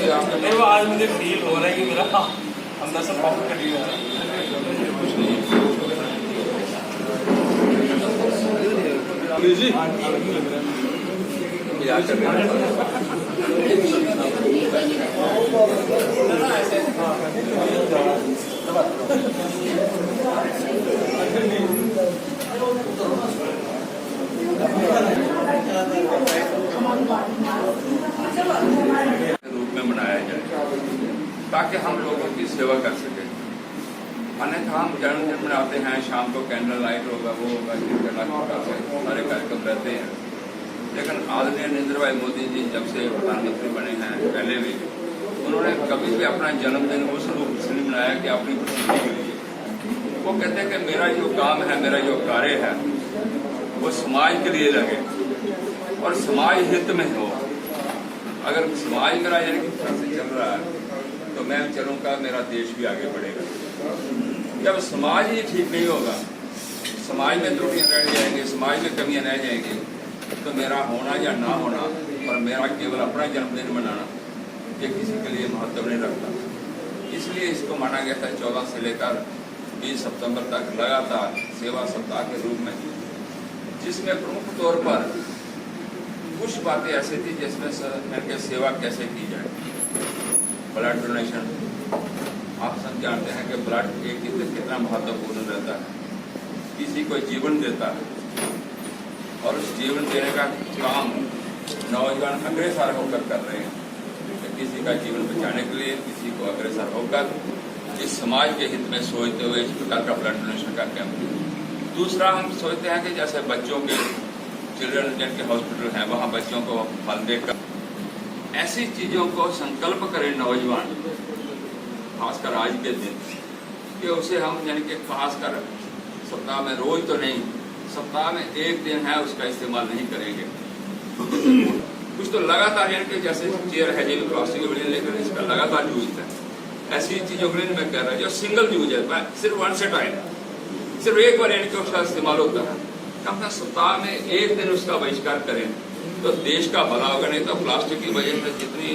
नहीं वो आज मुझे फील हो रहा है कि मेरा अंदर से पंप कटी हुआ है। रूप में मनाया जाए ताकि हम लोगों की सेवा कर सकें। अन्यथा हम जन्मदिन मनाते हैं, शाम को कैंडल लाइट होगा, वो होगा, सारे कार्यक्रम रहते हैं। लेकिन आदरणीय नरेंद्र भाई मोदी जी जब से प्रधानमंत्री बने हैं, पहले भी उन्होंने कभी भी अपना जन्मदिन उस रूप से नहीं मनाया कि अपनी प्रसिद्धि के लिए। वो कहते हैं कि मेरा जो काम है, मेरा जो कार्य है, वो समाज के लिए लगे और समाज हित में हो। अगर समाज मेरा यानी कि तरह से चल रहा है तो मैं चलूंगा, मेरा देश भी आगे बढ़ेगा। जब समाज ही ठीक नहीं होगा, समाज में त्रुटियां रह जाएंगी, समाज में कमियां रह जाएंगी, तो मेरा होना या ना होना और मेरा केवल अपना जन्मदिन मनाना ये किसी के लिए महत्व नहीं रखता। इसलिए इसको माना गया था 14 से लेकर 20 सितंबर तक लगातार सेवा सप्ताह के रूप में, जिसमें प्रमुख तौर पर कुछ बातें ऐसी थी जिसमें सेवा कैसे की जाए। ब्लड डोनेशन, आप सब जानते हैं कि ब्लड एक कितना महत्वपूर्ण रहता है, किसी को जीवन देता है और उस जीवन देने का काम नौजवान अग्रसर होकर कर रहे हैं। तो किसी का जीवन बचाने के लिए किसी को अग्रसर होकर इस समाज के हित में सोचते हुए इस प्रकार का ब्लड डोनेशन का कैंप। दूसरा, हम सोचते हैं कि जैसे बच्चों के चिल्ड्रन जिनके हॉस्पिटल हैं, वहाँ बच्चों को फल देकर ऐसी चीजों को संकल्प करें नौजवान, खासकर आज के दिन, कि उसे हम यानी कि खासकर सप्ताह में रोज तो नहीं, सप्ताह में एक दिन है उसका इस्तेमाल नहीं करेंगे। कुछ तो लगातार यानी कि जैसे चेयर है जो प्लास्टिक की बनी, लेकिन इसका लगातार यूज है। ऐसी चीजों के लिए मैं कह रहा हूँ जो सिंगल यूज है, सिर्फ वन से टाइम, सिर्फ एक बार यानी कि उसका इस्तेमाल होता है। हम सप्ताह में एक दिन उसका बहिष्कार करें तो देश का भला होगा। नहीं तो प्लास्टिक की वजह से जितनी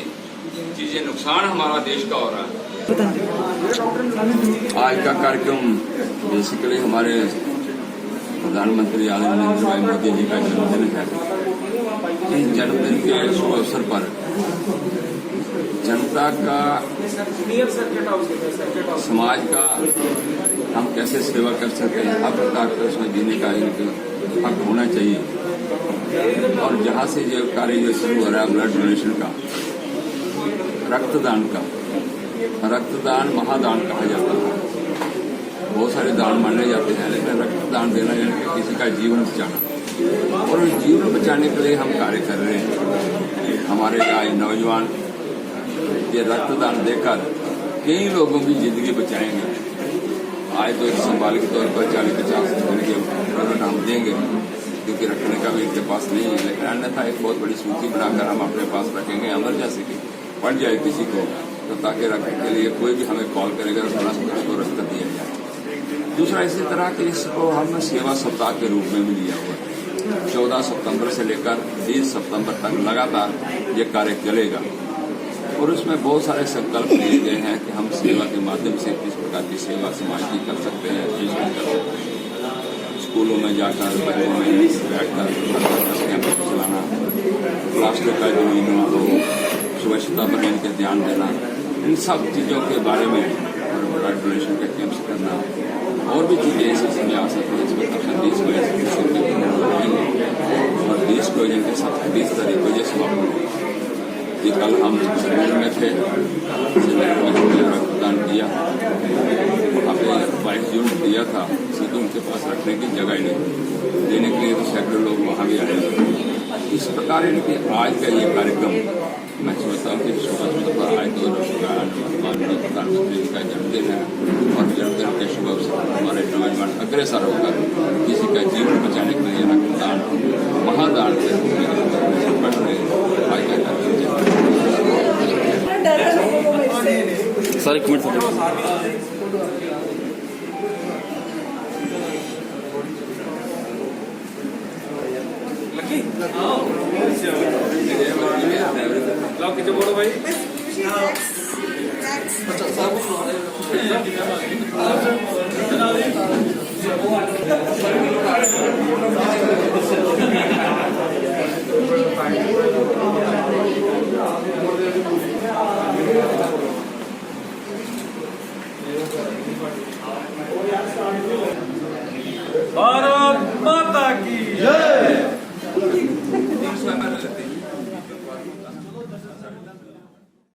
चीजें नुकसान हमारा देश का हो रहा है। आज का कार्यक्रम बेसिकली हमारे प्रधानमंत्री आदरणीय नरेंद्र भाई मोदी जी का जन्मदिन है। इस जन्मदिन के शुभ अवसर पर जनता का, समाज का हम कैसे सेवा कर सकते हैं, हर प्रकार का उसमें जीने का हक होना चाहिए। और जहाँ से जो कार्य जो शुरू हो रहा है ब्लड डोनेशन का, रक्तदान का, रक्तदान महादान कहा जाता है। बहुत सारे दान माने जाते हैं, लेकिन रक्तदान देना यानी कि किसी का जीवन बचाना, और उस जीवन बचाने के लिए हम कार्य कर रहे हैं। हमारे आज नौजवान ये रक्तदान देकर कई लोगों की जिंदगी बचाएंगे। आज तो एक संभालित तौर पर 40-50 के हम देंगे क्योंकि रखने का भी इनके पास नहीं है, लेकिन अन्यथा एक बहुत बड़ी सूची बनाकर हम अपने पास रखेंगे। इमरजेंसी की पड़ जाए किसी को तो ताकि रखने के लिए कोई भी हमें कॉल करेगा तो उसको रक्त दिया जाए। दूसरा, इसी तरह के इसको हमने सेवा सप्ताह के रूप में भी लिया हुआ है। 14 सितंबर से लेकर 20 सितंबर तक लगातार ये कार्य चलेगा और उसमें बहुत सारे संकल्प लिए गए हैं कि हम सेवा के माध्यम से किस प्रकार की सेवा समाज की कर सकते हैं, देश में कर सकते हैं। स्कूलों में जाकर बच्चों में बैठकर कैंप चलाना, प्लास्टिक का जो यूज हो, स्वच्छता पर इनके ध्यान देना, इन सब चीज़ों के बारे में ब्लड डोनेशन के कैंप्स करना और भी चीज़ें ऐसी चीजें आ सकती हैं। इसमें देश को और देश को जिनके साथ 30 तारीख को ये समाप्त हो कि कल हम श्रीनगर में थे, श्रीनगर में हमने रक्तदान किया, हमने 22 जून दिया था, सीधे उनके पास रखने की जगह ही नहीं, देने के लिए तो सैकड़ों लोग वहाँ भी आए। इस प्रकार इनके आज का ये कार्यक्रम मैं सोचता हूँ कि शुभ अवसर पर आज तो प्रधानमंत्री का जन्मदिन है और जन्मदिन के शुभ अवसर पर हमारे नौजवान अग्रसर होकर किसी का जीवन बचाने के लिए रक्तदान महादान के रूप में आज का कार्यक्रम। सर एक मिनट लाओ खींचो बोलो भाई। भारत माता की जय।